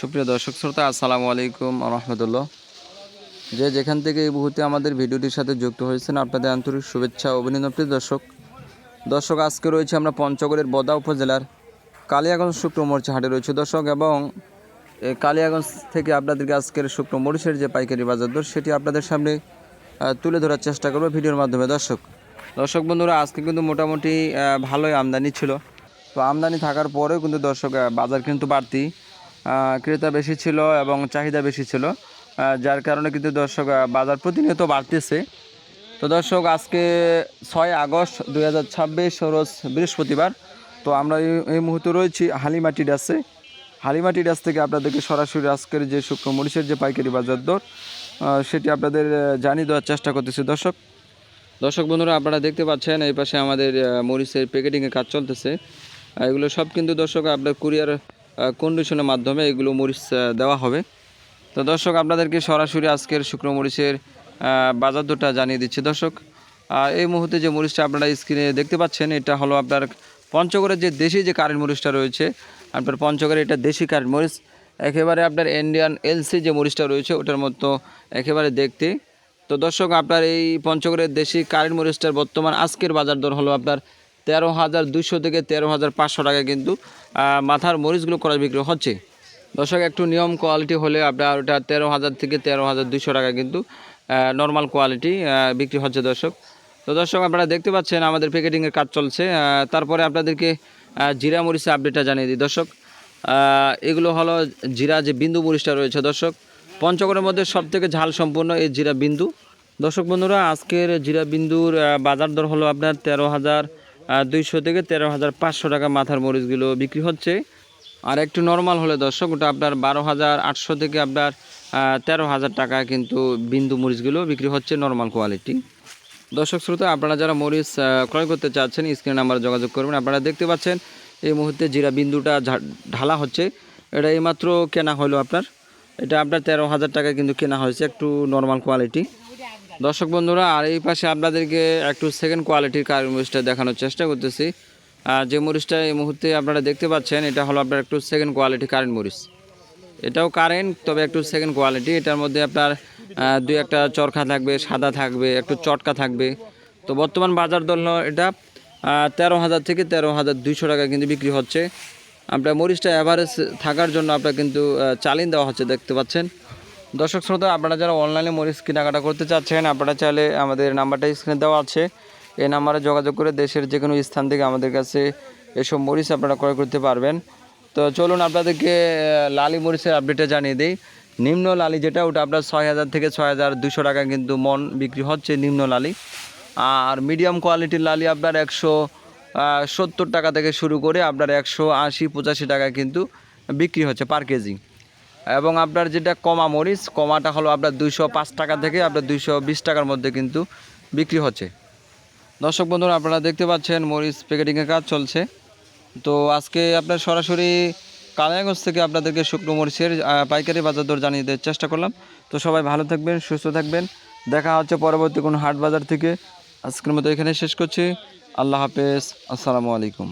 সুপ্রিয় দর্শক শ্রোতা, আসসালামু আলাইকুম রহমতুল্লাহ। যে যেখান থেকে এই মুহূর্তে আমাদের ভিডিওটির সাথে যুক্ত হয়েছেন, আপনাদের আন্তরিক শুভেচ্ছা অভিনন্দন। প্রিয় দর্শক আজকে রয়েছে আমরা পঞ্চগড়ের বদা উপজেলার কালিয়াগঞ্জ শুকনো মরিচ হাটে রয়েছে দর্শক, এবং এই কালিয়াগঞ্জ থেকে আপনাদেরকে আজকের শুকনো মরিচের যে পাইকারি বাজার দর সেটি আপনাদের সামনে তুলে ধরার চেষ্টা করবো ভিডিওর মাধ্যমে। দর্শক বন্ধুরা, আজকে কিন্তু মোটামুটি ভালোই আমদানি ছিল। তো আমদানি থাকার পরেও কিন্তু দর্শক বাজার কিন্তু বাড়তি, ক্রেতা বেশি ছিল এবং চাহিদা বেশি ছিল, যার কারণে কিন্তু দর্শক বাজার প্রতিনিয়ত বাড়তেছে। তো দর্শক, আজকে 6 আগস্ট 2026 রোজ বৃহস্পতিবার। তো আমরা এই মুহূর্তে রয়েছি হালিমাটি ডাস থেকে আপনাদেরকে সরাসরি আজকের যে শুকনো মরিচের যে পাইকারি বাজার দর সেটি আপনাদের জানিয়ে দেওয়ার চেষ্টা করতেছি। দর্শক বন্ধুরা, আপনারা দেখতে পাচ্ছেন এই পাশে আমাদের মরিচের প্যাকেটিংয়ের কাজ চলতেছে। এগুলো সব কিন্তু দর্শক আপনার কুরিয়ার কন্ডিশনের মাধ্যমে এগুলো মরিচ দেওয়া হবে। তো দর্শক, আপনাদেরকে সরাসরি আজকের শুকনো মরিচের বাজার দরটা জানিয়ে দিচ্ছি। দর্শক, এই মুহূর্তে যে মরিচটা আপনারা স্ক্রিনে দেখতে পাচ্ছেন, এটা হলো আপনার পঞ্চগড়ের যে দেশি যে কারেন্ট মরিচটা রয়েছে। আপনার পঞ্চগড়ে এটা দেশি কারেন্ট মরিচ, একেবারে আপনার ইন্ডিয়ান এলসি যে মরিচটা রয়েছে ওটার মতো একেবারে দেখতে। তো দর্শক, আপনার এই পঞ্চগড়ের দেশি কারেন্ট মরিচটার বর্তমান আজকের বাজার দর হলো আপনার 13,200 থেকে 13,500 টাকা কিন্তু মাথার মরিচগুলো ক্রয় বিক্রি হচ্ছে। দর্শক, একটু নিয়ম কোয়ালিটি হলে আপনার ওটা 13,000 থেকে 13,200 টাকা কিন্তু নর্মাল কোয়ালিটি বিক্রি হচ্ছে দর্শক। তো দর্শক, আপনারা দেখতে পাচ্ছেন আমাদের প্যাকেটিংয়ের কাজ চলছে। তারপরে আপনাদেরকে জিরা মরিচের আপডেটটা জানিয়ে দিই দর্শক। এগুলো হলো জিরা যে বিন্দু মরিচটা রয়েছে দর্শক, পঞ্চগড়ের মধ্যে সবথেকে ঝাল সম্পূর্ণ এই জিরা বিন্দু। দর্শক বন্ধুরা, আজকের জিরা বিন্দুর বাজার দর হলো আপনার 13,200 থেকে 13,500 টাকা মাথার মরিচগুলো বিক্রি হচ্ছে। আর একটু নর্মাল হলে দর্শক ওটা আপনার 12,800 থেকে আপনার 13,000 টাকা কিন্তু বিন্দু মরিচগুলো বিক্রি হচ্ছে নর্মাল কোয়ালিটি। দর্শক শ্রোতা, আপনারা যারা মরিচ ক্রয় করতে চাচ্ছেন স্ক্রিন নাম্বারে যোগাযোগ করবেন। আপনারা দেখতে পাচ্ছেন এই মুহূর্তে জিরা বিন্দুটা ঢালা হচ্ছে। এটা এইমাত্র কেনা হলো আপনার, এটা আপনার 13,000 টাকা কিন্তু কেনা হয়েছে, একটু নর্মাল কোয়ালিটি। দর্শক বন্ধুরা, আর এই পাশে আপনাদেরকে একটু সেকেন্ড কোয়ালিটির কারেন্ট মরিচটা দেখানোর চেষ্টা করতেছি। যে মরিচটা এই মুহূর্তে আপনারা দেখতে পাচ্ছেন, এটা হলো আপনার একটু সেকেন্ড কোয়ালিটি কারেন্ট মরিচ। এটাও কারেন্ট, তবে একটু সেকেন্ড কোয়ালিটি। এটার মধ্যে আপনার দুই একটা চরখা থাকবে, সাদা থাকবে, একটু চটকা থাকবে। তো বর্তমান বাজার দর এটা 13,000 থেকে 13,200 টাকা কিন্তু বিক্রি হচ্ছে। আপনার মরিচটা অ্যাভারেজ থাকার জন্য আপনার কিন্তু চালিন দেওয়া হচ্ছে, দেখতে পাচ্ছেন। দর্শক শ্রোতা, আপনারা যারা অনলাইনে মরিচ কেনাকাটা করতে চাচ্ছেন, আপনারা চাইলে আমাদের নাম্বারটা স্ক্রিনে দেওয়া আছে, এই নাম্বারে যোগাযোগ করে দেশের যে কোনো স্থান থেকে আমাদের কাছে এসব মরিচ আপনারা ক্রয় করতে পারবেন। তো চলুন আপনাদেরকে লালি মরিচের আপডেটে জানিয়ে দিই। নিম্ন লালি যেটা, ওটা আপনার 6,000 থেকে 6,200 টাকা কিন্তু মন বিক্রি হচ্ছে নিম্ন লালি। আর মিডিয়াম কোয়ালিটির লালি আপনার 170 টাকা থেকে শুরু করে আপনার 180-85 টাকা কিন্তু বিক্রি হচ্ছে পার কেজি। এবং আপনার যেটা কমা মরিচ, কমাটা হলো আপনার 205 টাকা থেকে আপনার 220 টাকার মধ্যে কিন্তু বিক্রি হচ্ছে। দর্শক বন্ধুরা, আপনারা দেখতে পাচ্ছেন মরিচ প্যাকেটিংয়ের কাজ চলছে। তো আজকে আপনার সরাসরি কালিয়াগঞ্জ থেকে আপনাদেরকে শুকনো মরিচের পাইকারি বাজার দর জানিয়ে দেওয়ার চেষ্টা করলাম। তো সবাই ভালো থাকবেন, সুস্থ থাকবেন। দেখা হচ্ছে পরবর্তী কোনো হাট বাজার থেকে। আজকের মতো এখানে শেষ করছি। আল্লাহ হাফেজ, আসসালামু আলাইকুম।